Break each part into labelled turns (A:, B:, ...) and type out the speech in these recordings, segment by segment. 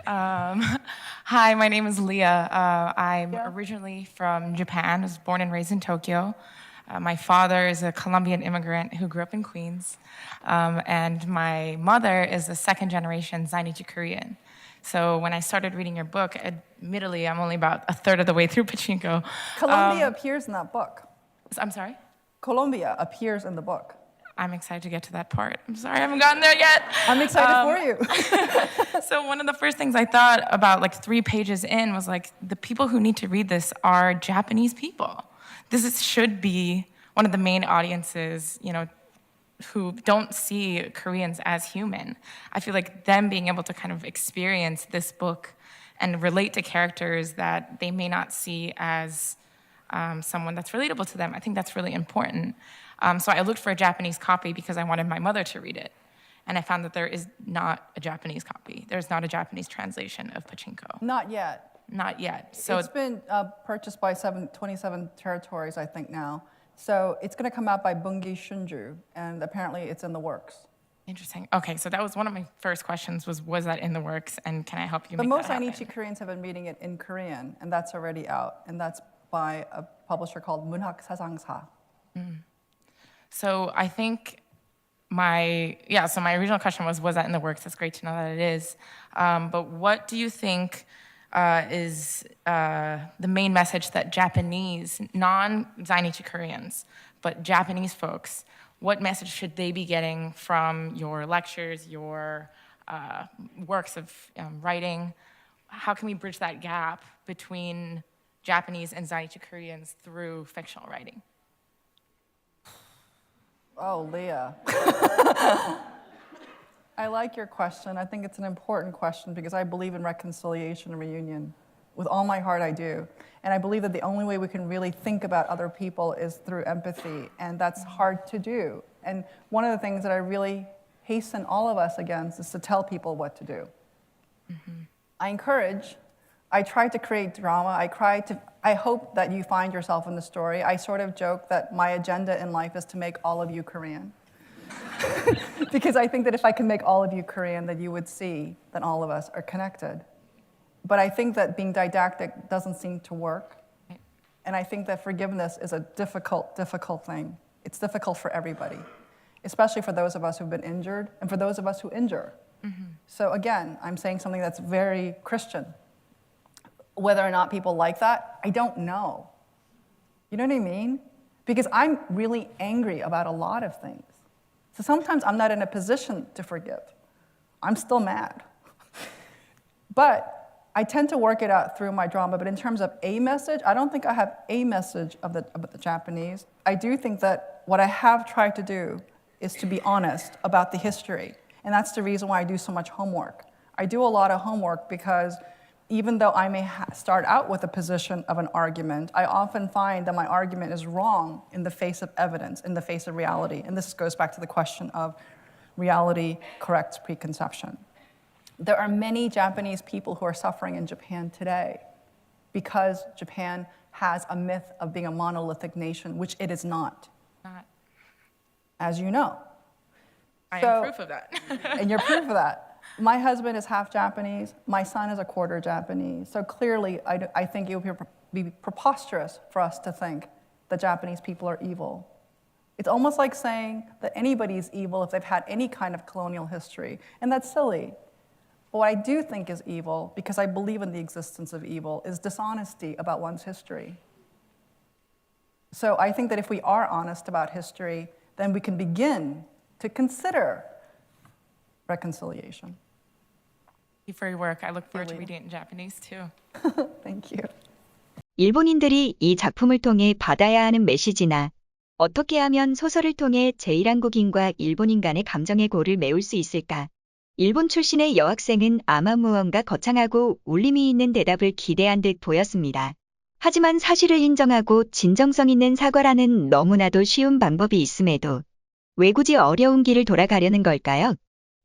A: Um, Hi, my name is Leah. I'm
B: Yeah.
A: originally from Japan. I was born and raised in Tokyo. My father is a Colombian immigrant who grew up in Queens. And my mother is a second generation Zainichi Korean. So when I started reading your book, admittedly, I'm only about a third of the way through Pachinko.
B: Colombia appears in that book.
A: I'm sorry?
B: Colombia appears in the book.
A: I'm excited to get to that part. I'm sorry I haven't gotten there yet.
B: I'm excited for you.
A: So one of the first things I thought about like 3 pages in was like the people who need to read this are Japanese people. Should be one of the main audiences, who don't see Koreans as human. I feel like them being able to kind of experience this book and relate to characters that they may not see as someone that's relatable to them, I think that's really important. So I looked for a Japanese copy because I wanted my mother to read it. And I found that there is not a Japanese copy. There's not a Japanese translation of Pachinko.
B: Not yet.
A: Not yet. So
B: It's been purchased by 27 territories, I think, now. So it's going to come out by Bungi Shunju, and apparently it's in the works.
A: Interesting. Okay, so that was one of my first questions was that in the works, and can I help you
B: But
A: make
B: most
A: that happen?
B: Zainichi Koreans have been reading it in Korean, and that's already out. And that's by a publisher called Munhak Sasangsa.
A: So I think my original question was that in the works? It's great to know that it is. But what do you think is the main message that Japanese, non-Zainichi Koreans, but Japanese folks, what message should they be getting from your lectures, your works of writing? How can we bridge that gap between Japanese and Zainichi Koreans through fictional writing?
B: Oh, Leah. I like your question. I think it's an important question because I believe in reconciliation and reunion. With all my heart, I do. And I believe that the only way we can really think about other people is through empathy, and that's hard to do. And one of the things that I really hasten all of us against is to tell people what to do. I encourage, I try to create drama. I hope that you find yourself in the story. I sort of joke that my agenda in life is to make all of you Korean. Because I think that if I can make all of you Korean, that you would see that all of us are connected. But I think that being didactic doesn't seem to work. And I think that forgiveness is a difficult thing. It's difficult for everybody, especially for those of us who've been injured and for those of us who injure. So again, I'm saying something that's very Christian. Whether or not people like that, I don't know. You know what I mean? Because I'm really angry about a lot of things. So sometimes I'm not in a position to forgive. I'm still mad. But I tend to work it out through my drama. But in terms of a message, I don't think I have a message about the Japanese. I do think that what I have tried to do is to be honest about the history. And that's the reason why I do so much homework. I do a lot of homework because even though I may start out with a position of an argument, I often find that my argument is wrong in the face of evidence, in the face of reality. And this goes back to the question of reality corrects preconception. There are many Japanese people who are suffering in Japan today because Japan has a myth of being a monolithic nation, which it is not, as you know.
A: I am proof of that.
B: And you're proof of that. My husband is half Japanese. My son is a quarter Japanese. So clearly, I think it would be preposterous for us to think that Japanese people are evil. It's almost like saying that anybody's evil if they've had any kind of colonial history, and that's silly. But what I do think is evil, because I believe in the existence of evil, is dishonesty about one's history. So I think that if we are honest about history, then we can begin to consider reconciliation.
A: Thank you for your work. I look forward to reading it in Japanese too.
B: Thank you.
C: 일본인들이 이 작품을 통해 받아야 하는 메시지나 어떻게 하면 소설을 통해 제1한국인과 일본인 간의 감정의 골을 메울 수 있을까? 일본 출신의 여학생은 아마 무언가 거창하고 울림이 있는 대답을 기대한 듯 보였습니다. 하지만 사실을 인정하고 진정성 있는 사과라는 너무나도 쉬운 방법이 있음에도 왜 굳이 어려운 길을 돌아가려는 걸까요?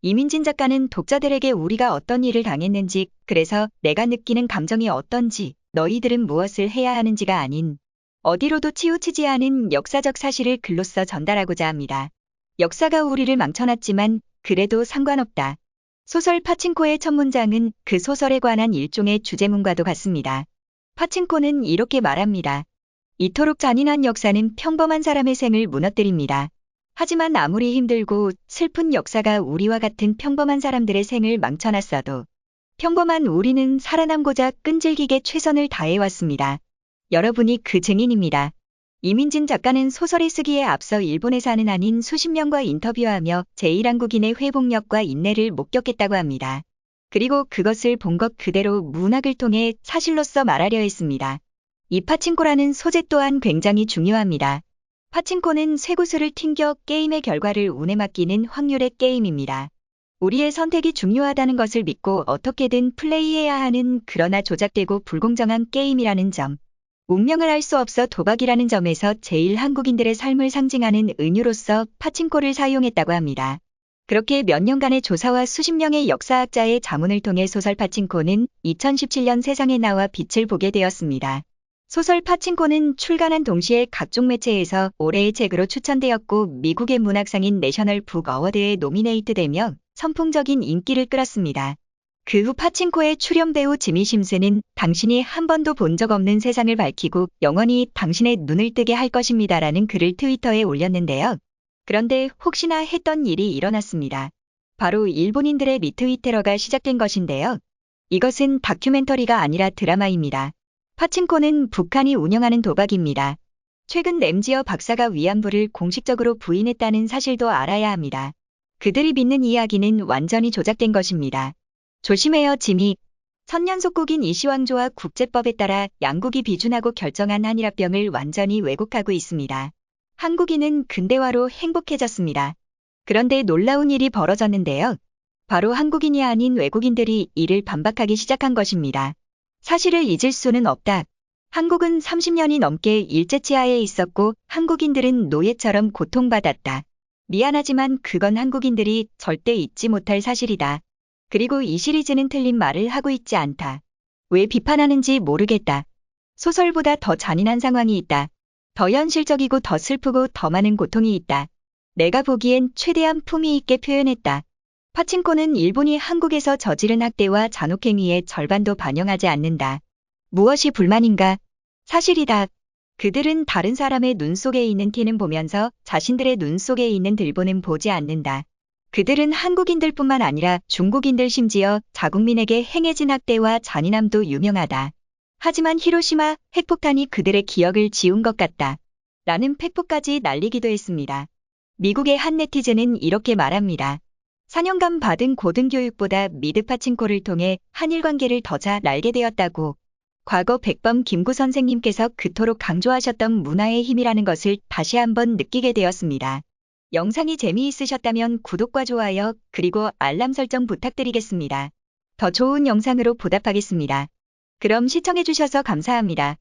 C: 이민진 작가는 독자들에게 우리가 어떤 일을 당했는지, 그래서 내가 느끼는 감정이 어떤지, 너희들은 무엇을 해야 하는지가 아닌 어디로도 치우치지 않은 역사적 사실을 글로써 전달하고자 합니다. 역사가 우리를 망쳐놨지만 그래도 상관없다. 소설 파친코의 첫 문장은 그 소설에 관한 일종의 주제문과도 같습니다. 파친코는 이렇게 말합니다. 이토록 잔인한 역사는 평범한 사람의 생을 무너뜨립니다. 하지만 아무리 힘들고 슬픈 역사가 우리와 같은 평범한 사람들의 생을 망쳐놨어도 평범한 우리는 살아남고자 끈질기게 최선을 다해왔습니다. 여러분이 그 증인입니다. 이민진 작가는 소설을 쓰기에 앞서 일본에 사는 한인 수십 명과 인터뷰하며 제1한국인의 회복력과 인내를 목격했다고 합니다. 그리고 그것을 본 것 그대로 문학을 통해 사실로서 말하려 했습니다. 이 파친코라는 소재 또한 굉장히 중요합니다. 파친코는 쇠구슬을 튕겨 게임의 결과를 운에 맡기는 확률의 게임입니다. 우리의 선택이 중요하다는 것을 믿고 어떻게든 플레이해야 하는 그러나 조작되고 불공정한 게임이라는 점. 운명을 알 수 없어 도박이라는 점에서 제일 한국인들의 삶을 상징하는 은유로서 파친코를 사용했다고 합니다. 그렇게 몇 년간의 조사와 수십 명의 역사학자의 자문을 통해 소설 파친코는 2017년 세상에 나와 빛을 보게 되었습니다. 소설 파친코는 출간한 동시에 각종 매체에서 올해의 책으로 추천되었고 미국의 문학상인 내셔널 북 어워드에 노미네이트되며 선풍적인 인기를 끌었습니다. 그 후 파친코의 출연 배우 지미 심스는 당신이 한 번도 본 적 없는 세상을 밝히고 영원히 당신의 눈을 뜨게 할 것입니다라는 글을 트위터에 올렸는데요. 그런데 혹시나 했던 일이 일어났습니다. 바로 일본인들의 리트윗 테러가 시작된 것인데요. 이것은 다큐멘터리가 아니라 드라마입니다. 파친코는 북한이 운영하는 도박입니다. 최근 램지어 박사가 위안부를 공식적으로 부인했다는 사실도 알아야 합니다. 그들이 믿는 이야기는 완전히 조작된 것입니다. 조심해요, 지미. 선연속국인 이시왕조와 국제법에 따라 양국이 비준하고 결정한 한일합병을 완전히 왜곡하고 있습니다. 한국인은 근대화로 행복해졌습니다. 그런데 놀라운 일이 벌어졌는데요. 바로 한국인이 아닌 외국인들이 이를 반박하기 시작한 것입니다. 사실을 잊을 수는 없다. 한국은 30년이 넘게 일제치하에 있었고 한국인들은 노예처럼 고통받았다. 미안하지만 그건 한국인들이 절대 잊지 못할 사실이다. 그리고 이 시리즈는 틀린 말을 하고 있지 않다. 왜 비판하는지 모르겠다. 소설보다 더 잔인한 상황이 있다. 더 현실적이고 더 슬프고 더 많은 고통이 있다. 내가 보기엔 최대한 품위 있게 표현했다. 파친코는 일본이 한국에서 저지른 학대와 잔혹행위의 절반도 반영하지 않는다. 무엇이 불만인가? 사실이다. 그들은 다른 사람의 눈 속에 있는 티는 보면서 자신들의 눈 속에 있는 들보는 보지 않는다. 그들은 한국인들뿐만 아니라 중국인들 심지어 자국민에게 행해진 학대와 잔인함도 유명하다. 하지만 히로시마 핵폭탄이 그들의 기억을 지운 것 같다. 라는 팩폭까지 날리기도 했습니다. 미국의 한 네티즌은 이렇게 말합니다. 4년간 받은 고등교육보다 미드 파친코를 통해 한일 관계를 더 잘 알게 되었다고. 과거 백범 김구 선생님께서 그토록 강조하셨던 문화의 힘이라는 것을 다시 한번 느끼게 되었습니다. 영상이 재미있으셨다면 구독과 좋아요 그리고 알람 설정 부탁드리겠습니다. 더 좋은 영상으로 보답하겠습니다. 그럼 시청해주셔서 감사합니다.